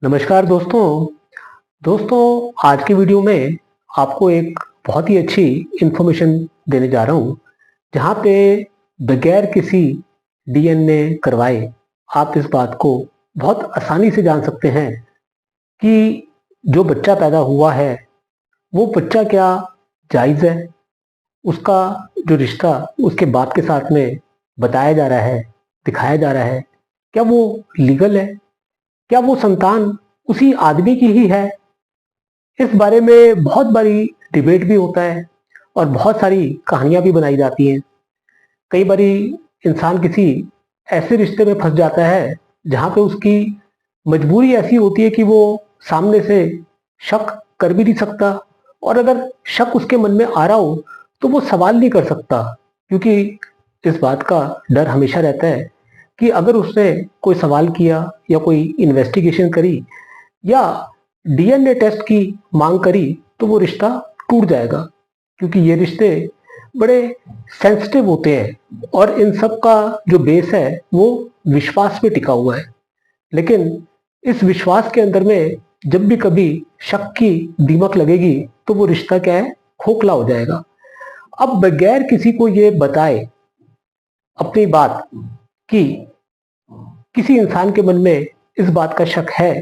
नमस्कार दोस्तों आज की वीडियो में आपको एक बहुत ही अच्छी इन्फॉर्मेशन देने जा रहा हूँ जहाँ पे बगैर किसी डीएनए करवाए आप इस बात को बहुत आसानी से जान सकते हैं कि जो बच्चा पैदा हुआ है वो बच्चा क्या जायज़ है, उसका जो रिश्ता उसके बाप के साथ में बताया जा रहा है, दिखाया जा रहा है, क्या वो लीगल है, क्या वो संतान उसी आदमी की ही है। इस बारे में बहुत बारी डिबेट भी होता है और बहुत सारी कहानियां भी बनाई जाती हैं। कई बारी इंसान किसी ऐसे रिश्ते में फंस जाता है जहां पे उसकी मजबूरी ऐसी होती है कि वो सामने से शक कर भी नहीं सकता, और अगर शक उसके मन में आ रहा हो तो वो सवाल नहीं कर सकता, क्योंकि इस बात का डर हमेशा रहता है कि अगर उसने कोई सवाल किया या कोई इन्वेस्टिगेशन करी या डीएनए टेस्ट की मांग करी तो वो रिश्ता टूट जाएगा, क्योंकि ये रिश्ते बड़े सेंसिटिव होते हैं और इन सब का जो बेस है वो विश्वास पे टिका हुआ है। लेकिन इस विश्वास के अंदर में जब भी कभी शक की दीमक लगेगी तो वो रिश्ता क्या है, खोखला हो जाएगा। अब बगैर किसी को ये बताए अपनी बात कि किसी इंसान के मन में इस बात का शक है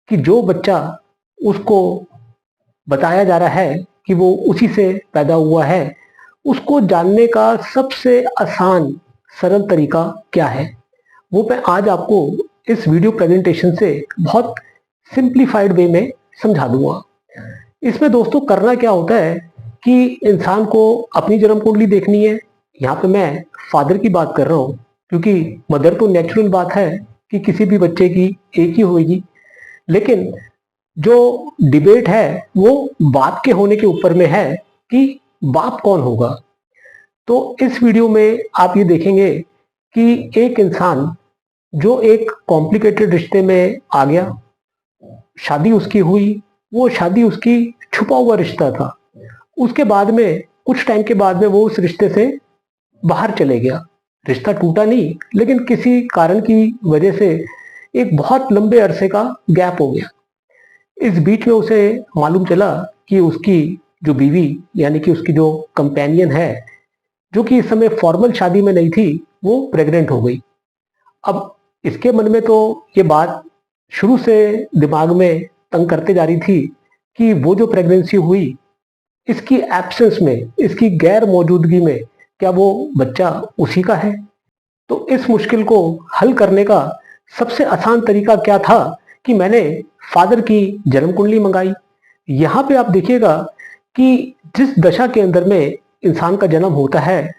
कि जो बच्चा उसको बताया जा रहा है कि वो उसी से पैदा हुआ है, उसको जानने का सबसे आसान सरल तरीका क्या है, वो मैं आज आपको इस वीडियो प्रेजेंटेशन से बहुत सिंप्लीफाइड वे में समझा दूंगा। इसमें दोस्तों करना क्या होता है कि इंसान को अपनी जन्म कुंडली देखनी है। यहाँ पे मैं फादर की बात कर रहा हूँ, क्योंकि मदर तो नेचुरल बात है कि किसी भी बच्चे की एक ही होगी, लेकिन जो डिबेट है वो बाप के होने के ऊपर में है कि बाप कौन होगा। तो इस वीडियो में आप ये देखेंगे कि एक इंसान जो एक कॉम्प्लिकेटेड रिश्ते में आ गया, शादी उसकी हुई, वो शादी उसकी छुपा हुआ रिश्ता था, उसके बाद में कुछ टाइम के बाद में वो उस रिश्ते से बाहर चले गया। रिश्ता टूटा नहीं, लेकिन किसी कारण की वजह से एक बहुत लंबे अरसे का गैप हो गया। इस बीच में उसे मालूम चला कि उसकी जो बीवी यानी कि उसकी जो कंपेनियन है, जो कि इस समय फॉर्मल शादी में नहीं थी, वो प्रेग्नेंट हो गई। अब इसके मन में तो ये बात शुरू से दिमाग में तंग करते जा रही थी कि वो जो प्रेगनेंसी हुई, इसकी एब्सेंस में, इसकी गैर मौजूदगी में क्या वो बच्चा उसी का है। तो इस मुश्किल को हल करने का सबसे आसान तरीका क्या था कि मैंने फादर की जन्म कुंडली मंगाई। यहाँ पे आप देखिएगा कि जिस दशा के अंदर में इंसान का जन्म होता है,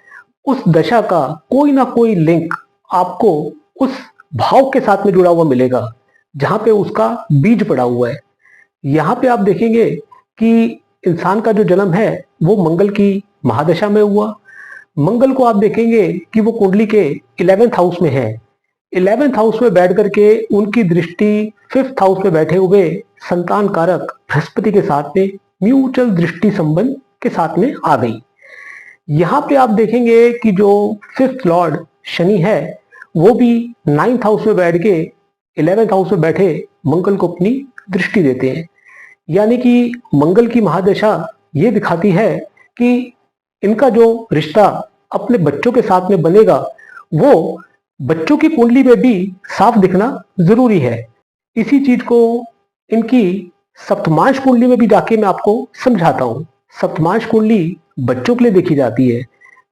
उस दशा का कोई ना कोई लिंक आपको उस भाव के साथ में जुड़ा हुआ मिलेगा जहाँ पे उसका बीज पड़ा हुआ है। यहाँ पे आप देखेंगे कि इंसान का जो जन्म है वो मंगल की महादशा में हुआ। मंगल को आप देखेंगे कि वो कुंडली के 11th हाउस में है। 11th हाउस में बैठ करके उनकी दृष्टि 5th हाउस में बैठे हुए संतान कारक बृहस्पति के साथ में म्यूचुअल दृष्टि संबंध के साथ में आ गई। यहाँ पे आप देखेंगे कि जो 5th लॉर्ड शनि है वो भी 9th हाउस में बैठ के 11th हाउस में बैठे मंगल को अपनी दृष्टि देते हैं। यानी कि मंगल की महादशा ये दिखाती है कि इनका जो रिश्ता अपने बच्चों के साथ में बनेगा वो बच्चों की कुंडली में भी साफ दिखना जरूरी है। इसी चीज को इनकी सप्तमांश कुंडली में भी जाके मैं आपको समझाता हूँ। सप्तमांश कुंडली बच्चों के लिए देखी जाती है।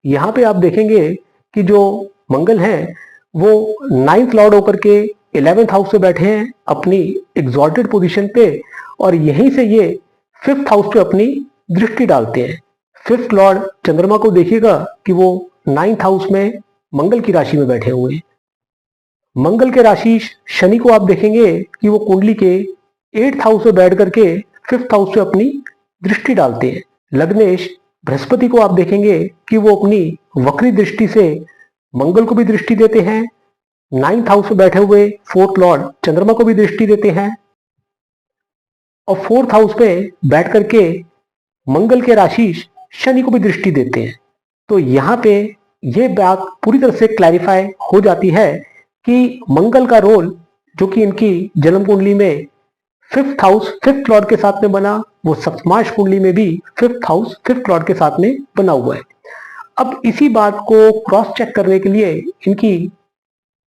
यहाँ पे आप देखेंगे कि जो मंगल है वो 9th लॉर्ड होकर के 11th हाउस में बैठे हैं अपनी एग्जॉल्टेड पोजीशन पे, और यहीं से ये 5th हाउस पे अपनी दृष्टि डालते हैं। 5th लॉर्ड चंद्रमा को देखिएगा कि वो 9th हाउस में मंगल की राशि में बैठे हुए हैं। मंगल के राशि शनि को आप देखेंगे कि वो कुंडली के 8th हाउस में बैठ करके 5th हाउस पे अपनी दृष्टि डालते हैं। लग्नेश बृहस्पति को आप देखेंगे कि वो अपनी वक्री दृष्टि से मंगल को भी दृष्टि देते हैं, 9th हाउस में बैठे हुए 4th लॉर्ड चंद्रमा को भी दृष्टि देते हैं, और 4th हाउस में बैठ करके मंगल के राशि शनि को भी दृष्टि देते हैं। तो यहाँ पे ये बात पूरी तरह से क्लैरिफाई हो जाती है कि मंगल का रोल जो कि इनकी जन्म कुंडली में फिफ्थ हाउस फिफ्थ लॉर्ड के साथ में बना, वो सप्तमांश कुंडली में भी फिफ्थ हाउस फिफ्थ लॉर्ड के साथ में बना हुआ है। अब इसी बात को क्रॉस चेक करने के लिए इनकी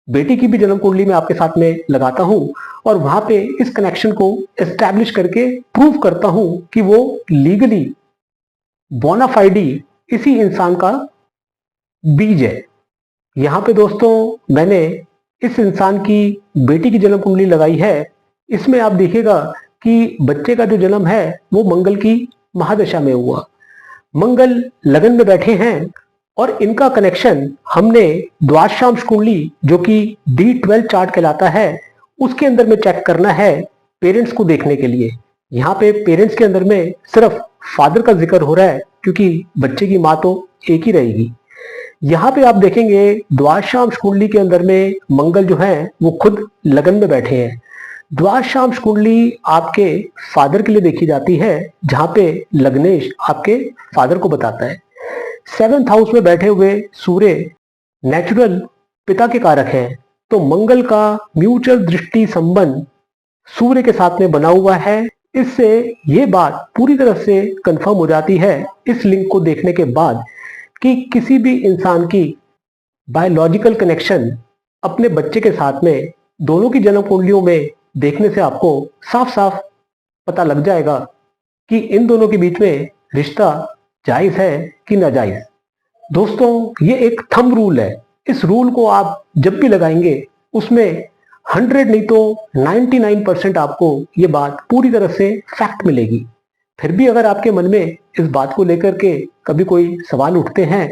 बेटी की भी जन्म कुंडली में आपके साथ में लगाता हूं और वहां पे इस कनेक्शन को एस्टैब्लिश करके प्रूव करता हूं कि वो लीगली बोनाफाइडी इसी इंसान का बीज है। यहां पे दोस्तों मैंने इस इंसान की बेटी की जन्म कुंडली लगाई है। इसमें आप देखिएगा कि बच्चे का जो जन्म है वो मंगल की महादशा में हुआ। मंगल लगन में बैठे हैं और इनका कनेक्शन हमने द्वादशांश कुंडली जो कि D12 चार्ट कहलाता है उसके अंदर में चेक करना है पेरेंट्स को देखने के लिए। यहाँ पे पेरेंट्स के अंदर में सिर्फ फादर का जिक्र हो रहा है क्योंकि बच्चे की माँ तो एक ही रहेगी। यहाँ पे आप देखेंगे द्वादशांश कुंडली के अंदर में मंगल जो है वो खुद लगन में बैठे हैं। द्वादशांश कुंडली आपके फादर के लिए देखी जाती है जहां पे लग्नेश आपके फादर को बताता है। सेवेंथ हाउस में बैठे हुए सूर्य नेचुरल पिता के कारक हैं, तो मंगल का म्यूचुअल दृष्टि संबंध सूर्य के साथ में बना हुआ है। इससे ये बात पूरी तरह से कंफर्म हो जाती है इस लिंक को देखने के बाद कि किसी भी इंसान की बायोलॉजिकल कनेक्शन अपने बच्चे के साथ में दोनों की जन्म कुंडलियों में देखने से आपको साफ साफ पता लग जाएगा कि इन दोनों के बीच में रिश्ता जायज है कि नाजायज। दोस्तों ये एक थंब रूल है। इस रूल को आप जब भी लगाएंगे उसमें 100 नहीं तो 99% आपको ये बात पूरी तरह से फैक्ट मिलेगी। फिर भी अगर आपके मन में इस बात को लेकर के कभी कोई सवाल उठते हैं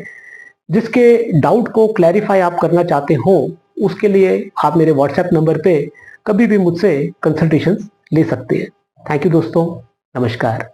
जिसके डाउट को क्लैरिफाई आप करना चाहते हो, उसके लिए आप मेरे व्हाट्सएप नंबर पे कभी भी मुझसे कंसल्टेशन ले सकते हैं। थैंक यू दोस्तों, नमस्कार।